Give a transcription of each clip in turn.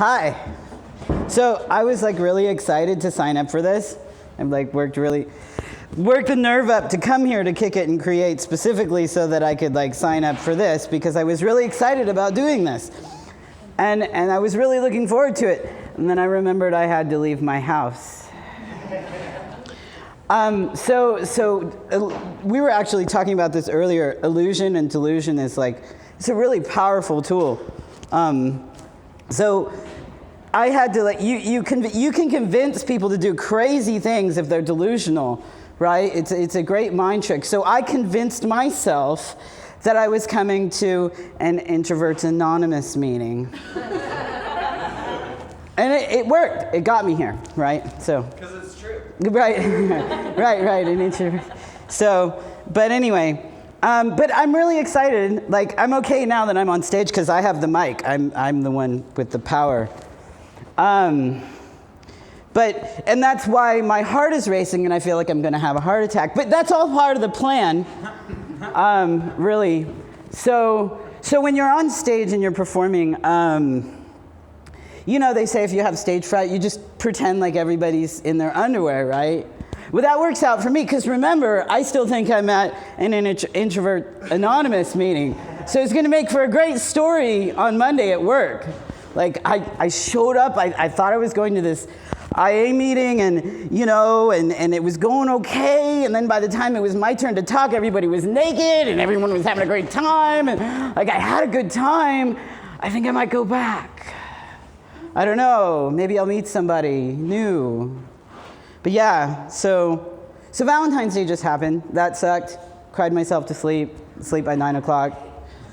Hi. So I was like really excited to sign up for this. I've like worked the nerve up to come here to Kick It and Create specifically so that I could like sign up for this because I was really excited about doing this. And I was really looking forward to it. And then I remembered I had to leave my house. So we were actually talking about this earlier. Illusion and delusion is like, it's a really powerful tool. So I had to you can convince people to do crazy things if they're delusional, right? It's a great mind trick. So I convinced myself that I was coming to an Introverts Anonymous meeting. And it worked. It got me here, right? So because it's true. Right, right. An introvert. So, but anyway, but I'm really excited. Like, I'm okay now that I'm on stage because I have the mic. I'm the one with the power. And that's why my heart is racing and I feel like I'm going to have a heart attack. But that's all part of the plan, really. So when you're on stage and you're performing, you know, they say if you have stage fright, you just pretend like everybody's in their underwear, right? Well, that works out for me, because remember, I still think I'm at an Introvert Anonymous meeting. So it's going to make for a great story on Monday at work. Like, I showed up, I thought I was going to this IA meeting, and, you know, and it was going okay, and then by the time it was my turn to talk, everybody was naked, and everyone was having a great time, and, like, I had a good time. I think I might go back. I don't know, maybe I'll meet somebody new. But yeah, so Valentine's Day just happened. That sucked. Cried myself to sleep by 9 o'clock.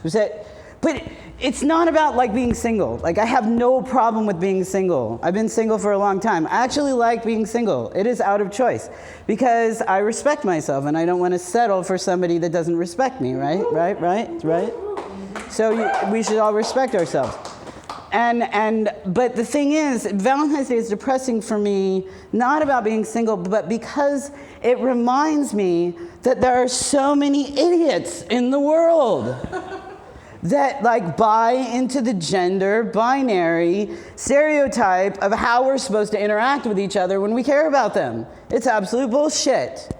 Was it? But it's not about like being single. Like, I have no problem with being single. I've been single for a long time. I actually like being single. It is out of choice because I respect myself and I don't want to settle for somebody that doesn't respect me, right? Right? So we should all respect ourselves. But the thing is, Valentine's Day is depressing for me, not about being single, but because it reminds me that there are so many idiots in the world that like buy into the gender binary stereotype of how we're supposed to interact with each other when we care about them. It's absolute bullshit.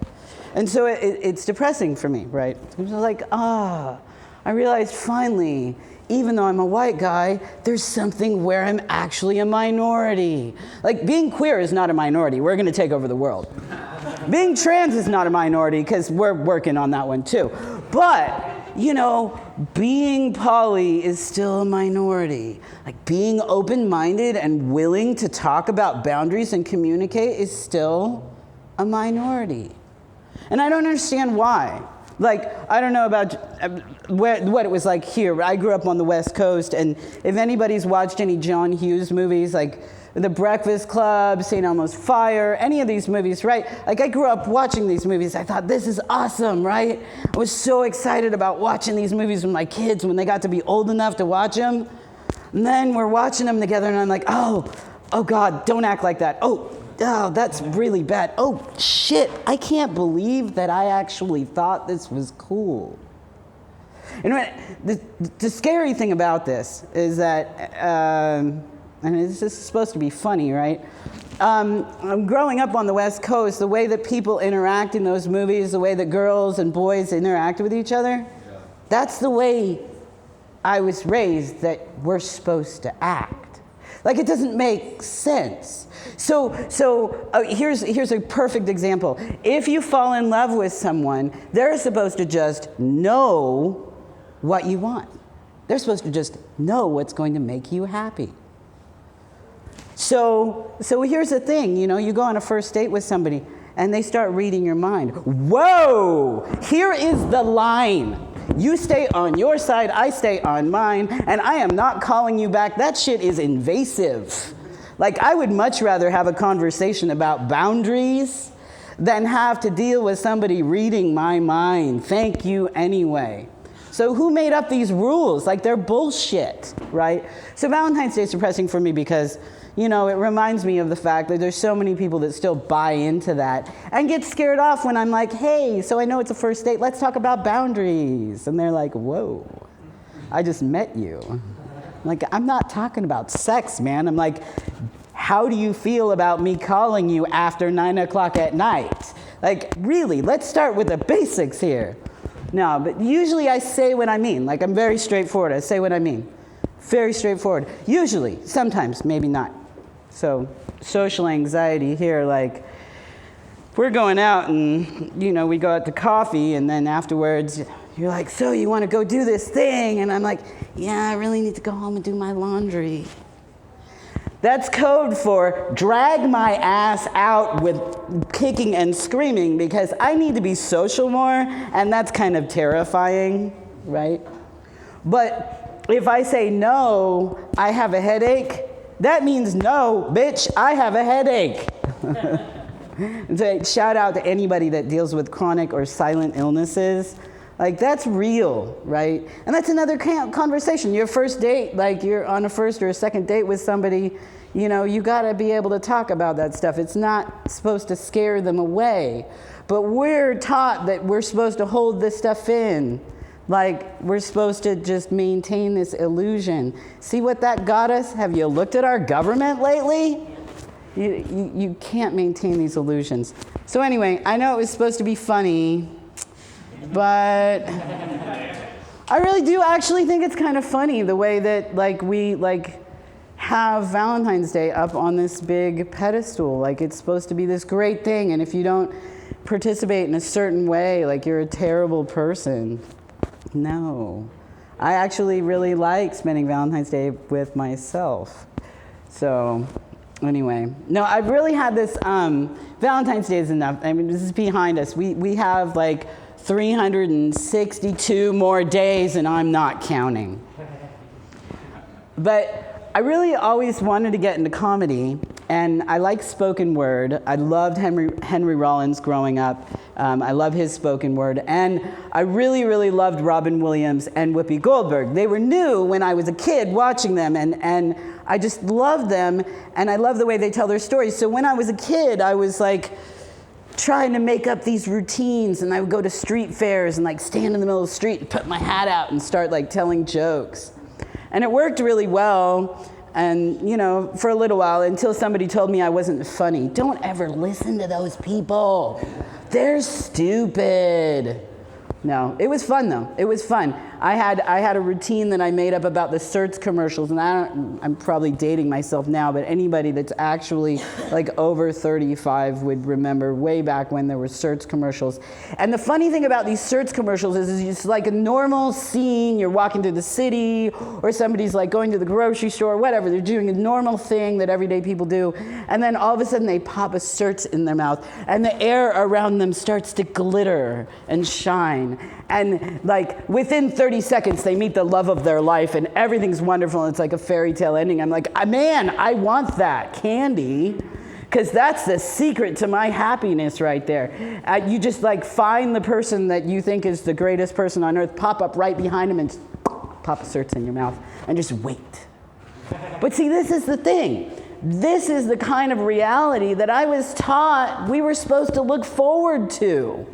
And so it's depressing for me, right? I'm just like, I realized finally, even though I'm a white guy, there's something where I'm actually a minority. Like, being queer is not a minority. We're going to take over the world. Being trans is not a minority, because we're working on that one too. But, you know, being poly is still a minority. Like, being open-minded and willing to talk about boundaries and communicate is still a minority. And I don't understand why. Like, I don't know about what it was like here. I grew up on the West Coast, and if anybody's watched any John Hughes movies, like The Breakfast Club, St. Elmo's Fire, any of these movies, right? Like, I grew up watching these movies. I thought, this is awesome, right? I was so excited about watching these movies with my kids when they got to be old enough to watch them. And then we're watching them together, and I'm like, oh God, don't act like that. Oh, that's really bad. Oh, shit, I can't believe that I actually thought this was cool. And the scary thing about this is that, and this is supposed to be funny, right? Growing up on the West Coast, the way that people interact in those movies, the way that girls and boys interact with each other, that's the way I was raised that we're supposed to act. Like, it doesn't make sense. So here's a perfect example. If you fall in love with someone, they're supposed to just know what you want. They're supposed to just know what's going to make you happy. So here's the thing, you know, you go on a first date with somebody and they start reading your mind. Whoa! Here is the line. You stay on your side, I stay on mine, and I am not calling you back. That shit is invasive. Like, I would much rather have a conversation about boundaries than have to deal with somebody reading my mind. Thank you anyway. So who made up these rules? Like, they're bullshit, right? So Valentine's Day is depressing for me because, you know, it reminds me of the fact that there's so many people that still buy into that and get scared off when I'm like, hey, so I know it's a first date, let's talk about boundaries. And they're like, whoa, I just met you. Like, I'm not talking about sex, man. I'm like, how do you feel about me calling you after 9 o'clock at night? Like, really, let's start with the basics here. No, but usually I say what I mean. Like, I'm very straightforward. I say what I mean. Very straightforward. Usually, sometimes, maybe not. So, social anxiety here, like, we're going out and, you know, we go out to coffee, and then afterwards, you're like, so you want to go do this thing? And I'm like, yeah, I really need to go home and do my laundry. That's code for drag my ass out with kicking and screaming because I need to be social more, and that's kind of terrifying, right? But if I say no, I have a headache, that means no, bitch, I have a headache. So shout out to anybody that deals with chronic or silent illnesses. Like, that's real, right? And that's another conversation. Your first date, like you're on a first or a second date with somebody, you know, you gotta be able to talk about that stuff. It's not supposed to scare them away. But we're taught that we're supposed to hold this stuff in. Like, we're supposed to just maintain this illusion. See what that got us? Have you looked at our government lately? You can't maintain these illusions. So anyway, I know it was supposed to be funny, but I really do actually think it's kind of funny the way that we have Valentine's Day up on this big pedestal. Like, it's supposed to be this great thing, and if you don't participate in a certain way, like, you're a terrible person. No. I actually really like spending Valentine's Day with myself. So anyway, no, I've really had this, Valentine's Day is enough. I mean, this is behind us. We have like 362 more days, and I'm not counting. But I really always wanted to get into comedy, and I like spoken word. I loved Henry Rollins growing up. I love his spoken word. And I really, really loved Robin Williams and Whoopi Goldberg. They were new when I was a kid watching them, and I just loved them, and I love the way they tell their stories. So when I was a kid, I was like trying to make up these routines, and I would go to street fairs and like stand in the middle of the street and put my hat out and start like telling jokes. And it worked really well, and you know, for a little while, until somebody told me I wasn't funny. Don't ever listen to those people. They're stupid. No, it was fun though. It was fun. I had a routine that I made up about the Certs commercials, and I'm probably dating myself now, but anybody that's actually like over 35 would remember way back when there were Certs commercials. And the funny thing about these Certs commercials is it's like a normal scene. You're walking through the city, or somebody's like going to the grocery store, whatever. They're doing a normal thing that everyday people do, and then all of a sudden they pop a Certs in their mouth, and the air around them starts to glitter and shine. And like within 30 seconds, they meet the love of their life, and everything's wonderful, and it's like a fairy tale ending. I'm like, man, I want that candy, because that's the secret to my happiness right there. You just like find the person that you think is the greatest person on earth, pop up right behind them, and just pop a Certs in your mouth, and just wait. But see, this is the thing. This is the kind of reality that I was taught we were supposed to look forward to.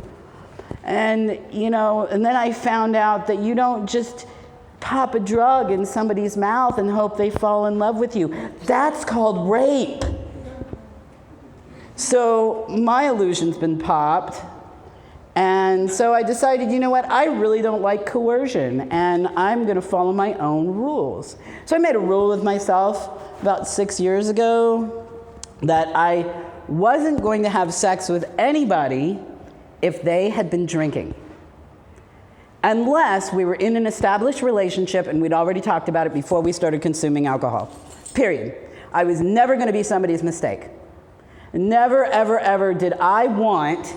And, you know, and then I found out that you don't just pop a drug in somebody's mouth and hope they fall in love with you. That's called rape. So my illusion's been popped. And so I decided, you know what, I really don't like coercion, and I'm going to follow my own rules. So I made a rule with myself about 6 years ago that I wasn't going to have sex with anybody if they had been drinking, unless we were in an established relationship and we'd already talked about it before we started consuming alcohol. Period. I was never going to be somebody's mistake. Never, ever, ever did I want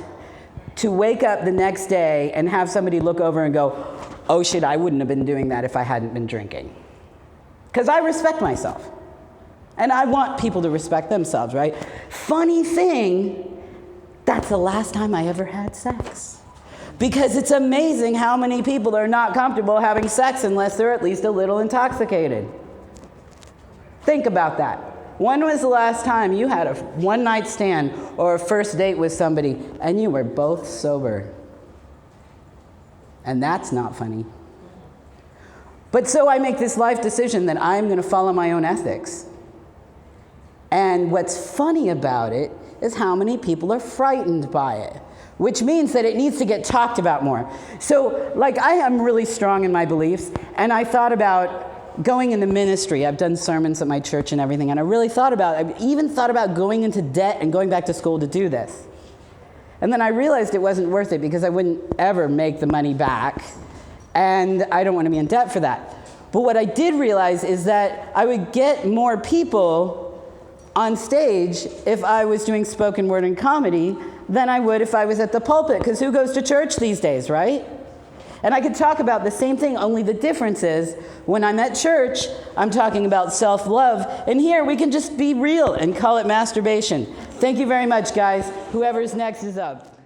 to wake up the next day and have somebody look over and go, oh shit, I wouldn't have been doing that if I hadn't been drinking. Because I respect myself. And I want people to respect themselves, right? Funny thing, that's the last time I ever had sex. Because it's amazing how many people are not comfortable having sex unless they're at least a little intoxicated. Think about that. When was the last time you had a one-night stand or a first date with somebody and you were both sober? And that's not funny. But so I make this life decision that I'm going to follow my own ethics. And what's funny about it is how many people are frightened by it, which means that it needs to get talked about more. So, like, I am really strong in my beliefs, and I thought about going into ministry. I've done sermons at my church and everything, and I even thought about going into debt and going back to school to do this. And then I realized it wasn't worth it because I wouldn't ever make the money back, and I don't want to be in debt for that. But what I did realize is that I would get more people on stage if I was doing spoken word and comedy than I would if I was at the pulpit, because who goes to church these days, right? And I could talk about the same thing, only the difference is when I'm at church, I'm talking about self-love, and here we can just be real and call it masturbation. Thank you very much, guys. Whoever's next is up.